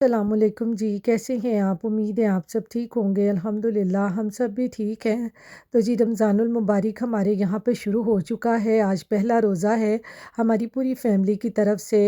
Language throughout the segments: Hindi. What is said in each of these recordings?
अस्सलामुअलैकुम जी, कैसे हैं आप? उम्मीद है आप सब ठीक होंगे। अल्हम्दुलिल्लाह हम सब भी ठीक हैं। तो जी रमज़ानुल मुबारक हमारे यहाँ पे शुरू हो चुका है। आज पहला रोज़ा है। हमारी पूरी फैमिली की तरफ से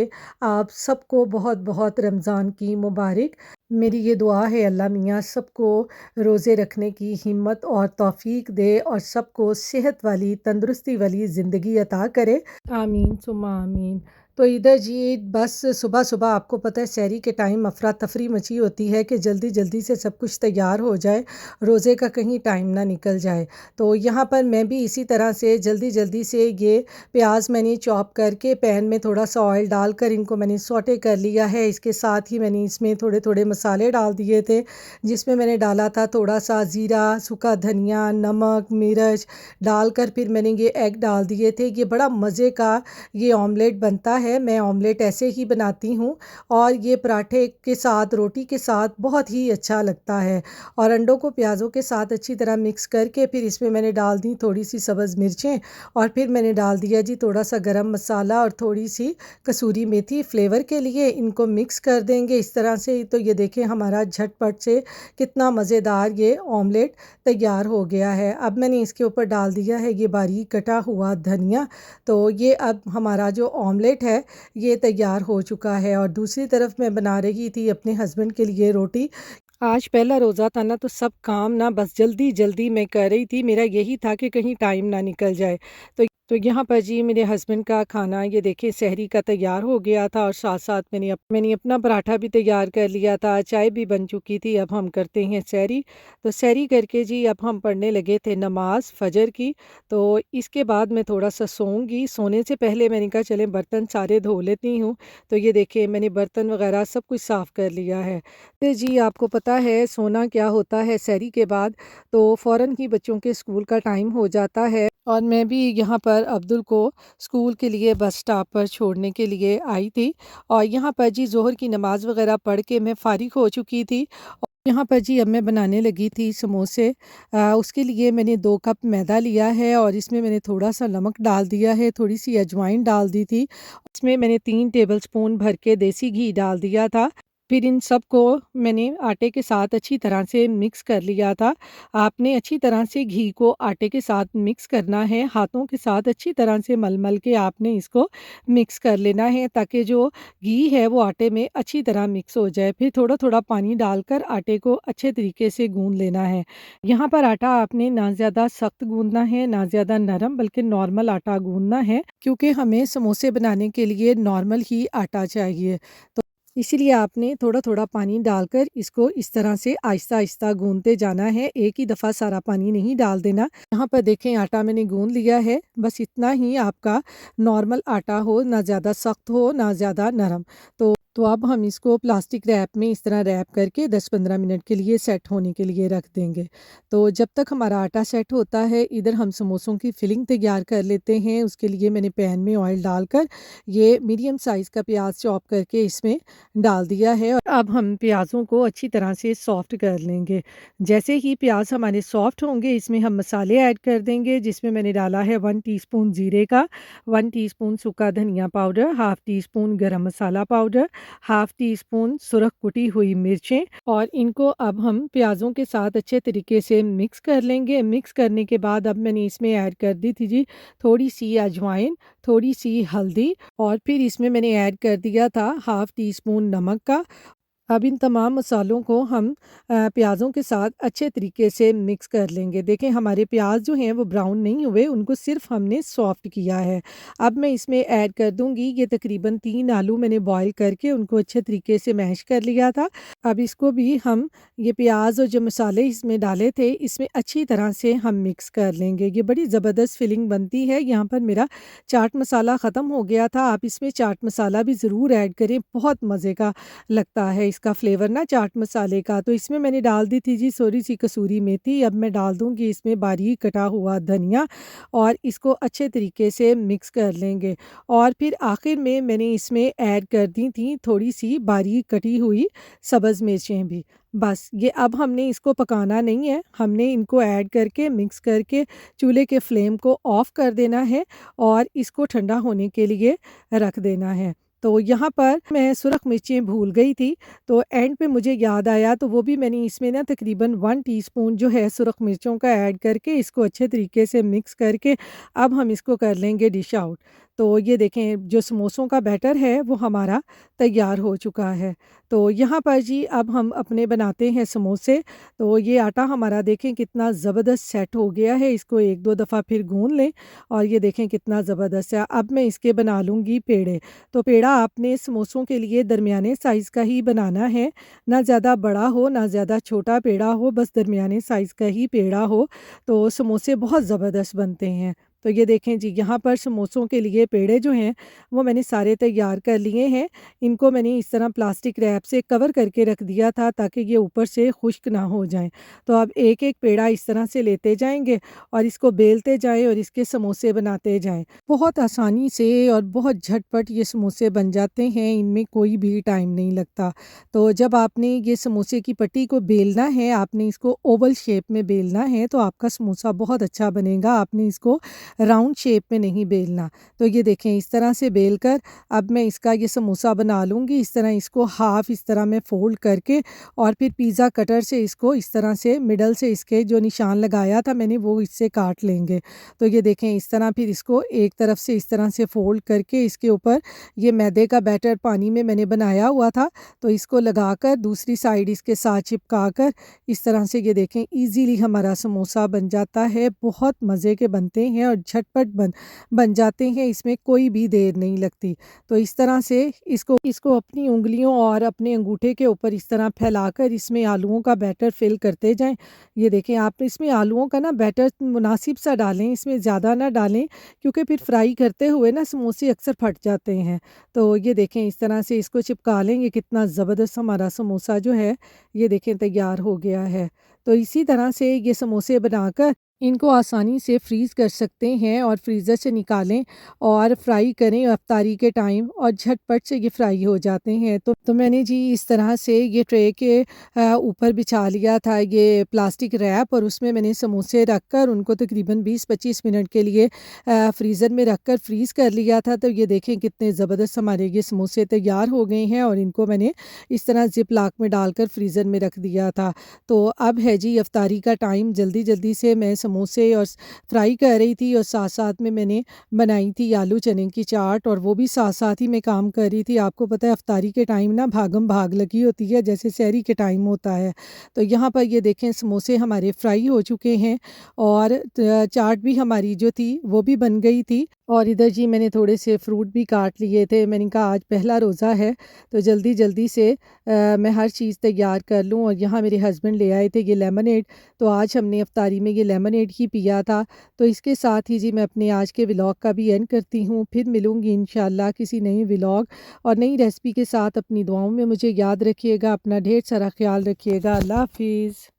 आप सबको बहुत-बहुत रमज़ान की मुबारक। मेरी ये दुआ है अल्लाह मियाँ सबको रोज़े रखने की हिम्मत और तौफ़ीक दे और सबको सेहत वाली, तंदुरुस्ती वाली ज़िंदगी अता करे। आमीन सुम्मा आमीन। तो इधर जी बस सुबह-सुबह आपको पता है सहरी के टाइम अफ़रा-तफ़री मची होती है कि जल्दी-जल्दी से सब कुछ तैयार हो जाए, रोज़े का कहीं टाइम ना निकल जाए। तो यहाँ पर मैं भी इसी तरह से जल्दी-जल्दी से ये प्याज़ मैंने चॉप करके पैन में थोड़ा-सा ऑयल डालकर इनको मैंने सौटे कर लिया है। इसके साथ ही मैंने इसमें थोड़े-थोड़े मसाले डाल दिए थे, जिसमें मैंने डाला था थोड़ा-सा ज़ीरा, सूखा धनिया, नमक, मिर्च डालकर फिर मैंने ये एग डाल दिए थे। ये बड़ा मज़े का ये ऑमलेट बनता है। मैं ऑमलेट ऐसे ही बनाती हूँ और ये पराठे के साथ, रोटी के साथ बहुत ही अच्छा लगता है। और अंडों को प्याज़ों के साथ अच्छी तरह मिक्स करके फिर इसमें मैंने डाल दी थोड़ी-सी सब्ज़ मिर्चें और फिर मैंने डाल दिया जी थोड़ा-सा गरम मसाला और थोड़ी-सी कसूरी मेथी फ्लेवर के लिए। इनको मिक्स कर देंगे इस तरह से। तो ये देखें हमारा झटपट से कितना मज़ेदार ये ऑमलेट तैयार हो गया है। अब मैंने इसके ऊपर डाल दिया है ये बारीक कटा हुआ धनिया। तो ये अब हमारा जो ऑमलेट है ये तैयार हो चुका है और दूसरी तरफ मैं बना रही थी अपने हस्बैंड के लिए रोटी। आज पहला रोज़ा था ना तो सब काम ना बस जल्दी-जल्दी मैं कर रही थी। मेरा यही था कि कहीं टाइम ना निकल जाए। तो यहाँ पर जी मेरे हस्बैंड का खाना ये देखिए सहरी का तैयार हो गया था और साथ-साथ मैंने अपना पराठा भी तैयार कर लिया था, चाय भी बन चुकी थी। अब हम करते हैं सहरी। तो सहरी करके जी अब हम पढ़ने लगे थे नमाज़ फ़जर की। तो इसके बाद मैं थोड़ा-सा सोऊँगी। सोने से पहले मैंने कहा चलें बर्तन सारे धो लेती हूँ। तो ये देखिए मैंने बर्तन वग़ैरह सब कुछ साफ़ कर लिया है। तो जी आपको पता है सोना क्या होता है सहरी के बाद तो फ़ौरन ही बच्चों के स्कूल का टाइम हो जाता है और मैं भी यहाँ पर अब्दुल को स्कूल के लिए बस स्टॉप पर छोड़ने के लिए आई थी और यहाँ पर जी ज़ोहर की नमाज़ वग़ैरह पढ़ के मैं फ़ारिग हो चुकी थी। और यहाँ पर जी अब मैं बनाने लगी थी समोसे। उसके लिए मैंने 2 कप मैदा लिया है और इसमें मैंने थोड़ा-सा नमक डाल दिया है, थोड़ी-सी अजवाइन डाल दी थी। इसमें मैंने 3 टेबलस्पून भर के देसी घी डाल दिया था। फिर इन सबको मैंने आटे के साथ अच्छी तरह से मिक्स कर लिया था। आपने अच्छी तरह से घी को आटे के साथ मिक्स करना है, हाथों के साथ अच्छी तरह से मल-मल के आपने इसको मिक्स कर लेना है ताकि जो घी है वो आटे में अच्छी तरह मिक्स हो जाए। फिर थोड़ा-थोड़ा पानी डालकर आटे को अच्छे तरीके से गूँध लेना है। यहाँ पर आटा आपने ना ज़्यादा सख्त गूँधना है, ना ज़्यादा नरम बल्कि नॉर्मल आटा गूँधना है क्योंकि हमें समोसे बनाने के लिए नॉर्मल ही आटा चाहिए। तो इसीलिए आपने थोड़ा-थोड़ा पानी डालकर इसको इस तरह से आहिस्ता-आहिस्ता गूँधते जाना है, एक ही दफ़ा सारा पानी नहीं डाल देना। यहाँ पर देखें आटा मैंने गूँध लिया है, बस इतना ही आपका नॉर्मल आटा हो, ना ज़्यादा सख्त हो, ना ज़्यादा नरम। तो अब हम इसको प्लास्टिक रैप में इस तरह रैप करके 10-15 मिनट के लिए सेट होने के लिए रख देंगे। तो जब तक हमारा आटा सेट होता है, इधर हम समोसों की फिलिंग तैयार कर लेते हैं। उसके लिए मैंने पैन में ऑयल डालकर ये मीडियम साइज़ का प्याज़ चॉप करके इसमें डाल दिया है और अब हम प्याज़ों को अच्छी तरह से सॉफ्ट कर लेंगे। जैसे ही प्याज़ हमारे सॉफ्ट होंगे इसमें हम मसाले ऐड कर देंगे जिसमें मैंने डाला है 1 टीस्पून जीरे का, 1 टीस्पून सूखा धनिया पाउडर, हाफ़ टीस्पून गरम मसाला पाउडर, हाफ़ टीस्पून सुरख कुटी हुई मिर्चें और इनको अब हम प्याज़ों के साथ अच्छे तरीके से मिक्स कर लेंगे। मिक्स करने के बाद अब मैंने इसमें ऐड कर दी थी जी थोड़ी-सी अजवाइन, थोड़ी-सी हल्दी और फिर इसमें मैंने ऐड कर दिया था हाफ़ टी स्पून नमक का। अब इन तमाम मसालों को हम प्याज़ों के साथ अच्छे तरीके से मिक्स कर लेंगे। देखें हमारे प्याज़ जो हैं वो ब्राउन नहीं हुए, उनको सिर्फ़ हमने सॉफ़्ट किया है। अब मैं इसमें ऐड कर दूँगी ये तकरीबन 3 आलू मैंने बॉयल करके उनको अच्छे तरीके से मैश कर लिया था। अब इसको भी हम ये प्याज़ और जो मसाले इसमें डाले थे, इसमें अच्छी तरह से हम मिक्स कर लेंगे। ये बड़ी ज़बरदस्त फ़िलिंग बनती है। यहाँ पर मेरा चाट मसाला ख़त्म हो गया था, आप इसमें चाट मसाला भी ज़रूर ऐड करें, बहुत मज़े का लगता है इसका फ्लेवर ना चाट मसाले का। तो इसमें मैंने डाल दी थी जी थोड़ी-सी कसूरी मेथी, अब मैं डाल दूँगी इसमें बारीक कटा हुआ धनिया और इसको अच्छे तरीके से मिक्स कर लेंगे। और फिर आखिर में मैंने इसमें ऐड कर दी थी थोड़ी-सी बारीक कटी हुई सब्ज़ मिर्चें भी। बस ये अब हमने इसको पकाना नहीं है, हमने इनको ऐड करके मिक्स करके चूल्हे के फ्लेम को ऑफ़ कर देना है और इसको ठंडा होने के लिए रख देना है। तो यहाँ पर मैं सुरख मिर्चें भूल गई थी, तो एंड पे मुझे याद आया तो वो भी मैंने इसमें ना तकरीबन 1 टीस्पून जो है सुरख मिर्चों का ऐड करके इसको अच्छे तरीके से मिक्स करके अब हम इसको कर लेंगे डिश आउट। तो ये देखें जो समोसों का बैटर है वो हमारा तैयार हो चुका है। तो यहाँ पर जी अब हम अपने बनाते हैं समोसे। तो ये आटा हमारा देखें कितना ज़बरदस्त सेट हो गया है, इसको 1-2 दफ़ा फिर गूँध लें और ये देखें कितना ज़बरदस्त है। अब मैं इसके बना लूँगी पेड़े। तो पेड़ा आपने समोसों के लिए दरमियाने साइज़ का ही बनाना है, ना ज़्यादा बड़ा हो, ना ज़्यादा छोटा पेड़ा हो, बस दरमियाने साइज़ का ही पेड़ा हो, तो समोसे बहुत ज़बरदस्त बनते हैं। तो ये देखें जी यहाँ पर समोसों के लिए पेड़े जो हैं, वो मैंने सारे तैयार कर लिए हैं। इनको मैंने इस तरह प्लास्टिक रैप से कवर करके रख दिया था ताकि ये ऊपर से खुश्क ना हो जाएँ। तो अब एक-एक पेड़ा इस तरह से लेते जाएँगे और इसको बेलते जाएँ और इसके समोसे बनाते जाएँ। बहुत आसानी से और बहुत झटपट ये समोसे बन जाते हैं, इनमें कोई भी टाइम नहीं लगता। तो जब आपने ये समोसे की पट्टी को बेलना है, आपने इसको ओवल शेप में बेलना है, तो आपका समोसा बहुत अच्छा बनेगा। आपने इसको राउंड शेप में नहीं बेलना। तो ये देखें इस तरह से बेल कर अब मैं इसका ये समोसा बना लूँगी। इस तरह इसको हाफ़ इस तरह मैं फ़ोल्ड करके और फिर पिज़्ज़ा कटर से इसको इस तरह से मिडल से इसके जो निशान लगाया था मैंने वो इससे काट लेंगे। तो ये देखें इस तरह फिर इसको एक तरफ से इस तरह से फ़ोल्ड करके इसके ऊपर ये मैदे का बैटर पानी में मैंने बनाया हुआ था, तो इसको लगाकर दूसरी साइड इसके साथ चिपका कर इस तरह से ये देखें ईज़िली हमारा समोसा बन जाता है। बहुत मज़े के बनते हैं और झटपट बन बन जाते हैं, इसमें कोई भी देर नहीं लगती। तो इस तरह से इसको इसको अपनी उँगलियों और अपने अंगूठे के ऊपर इस तरह फैलाकर इसमें आलूओं का बैटर फ़िल करते जाएँ। ये देखें आप इसमें आलूओं का ना बैटर मुनासिब सा डालें, इसमें ज़्यादा ना डालें क्योंकि फिर फ्राई करते हुए ना समोसे अक्सर फट जाते हैं। तो ये देखें इस तरह से इसको चिपका लेंगे, कितना ज़बरदस्त हमारा समोसा जो है ये देखें तैयार हो गया है। तो इसी तरह से ये समोसे बनाकर इनको आसानी से फ्रीज़ कर सकते हैं और फ्रीज़र से निकालें और फ्राई करें इफ्तारी के टाइम और झटपट से ये फ्राई हो जाते हैं। तो मैंने जी इस तरह से ये ट्रे के ऊपर बिछा लिया था ये प्लास्टिक रैप और उसमें मैंने समोसे रख कर उनको तकरीबन 20-25 मिनट के लिए फ्रीज़र में रख कर फ्रीज़ कर लिया था। तो ये देखें कितने ज़बरदस्त हमारे ये समोसे तैयार हो गए हैं और इनको मैंने इस तरह ज़िप लॉक में डालकर फ्रीज़र में रख दिया था। तो अब है जी इफ्तारी का टाइम, जल्दी-जल्दी से मैं समोसे और फ्राई कर रही थी और साथ-साथ में मैंने बनाई थी आलू चने की चाट और वो भी साथ-साथ ही मैं काम कर रही थी। आपको पता है इफ्तारी के टाइम ना भागम-भाग लगी होती है जैसे सहरी के टाइम होता है। तो यहाँ पर ये देखें समोसे हमारे फ्राई हो चुके हैं और चाट भी हमारी जो थी वो भी बन गई थी और इधर जी मैंने थोड़े से फ्रूट भी काट लिए थे। मैंने कहा आज पहला रोज़ा है तो जल्दी-जल्दी से मैं हर चीज़ तैयार कर लूँ और यहाँ मेरे हस्बैंड ले आए थे ये लेमनेड, तो आज हमने इफ्तारी में ये लेमनेड ही पिया था। तो इसके साथ ही जी मैं अपने आज के व्लॉग का भी एंड करती हूँ। फिर मिलूँगी इंशाल्लाह किसी नई व्लॉग और नई रेसिपी के साथ। अपनी दुआओं में मुझे याद रखिएगा, अपना ढेर सारा ख़्याल रखिएगा। अल्लाह हाफ़िज़।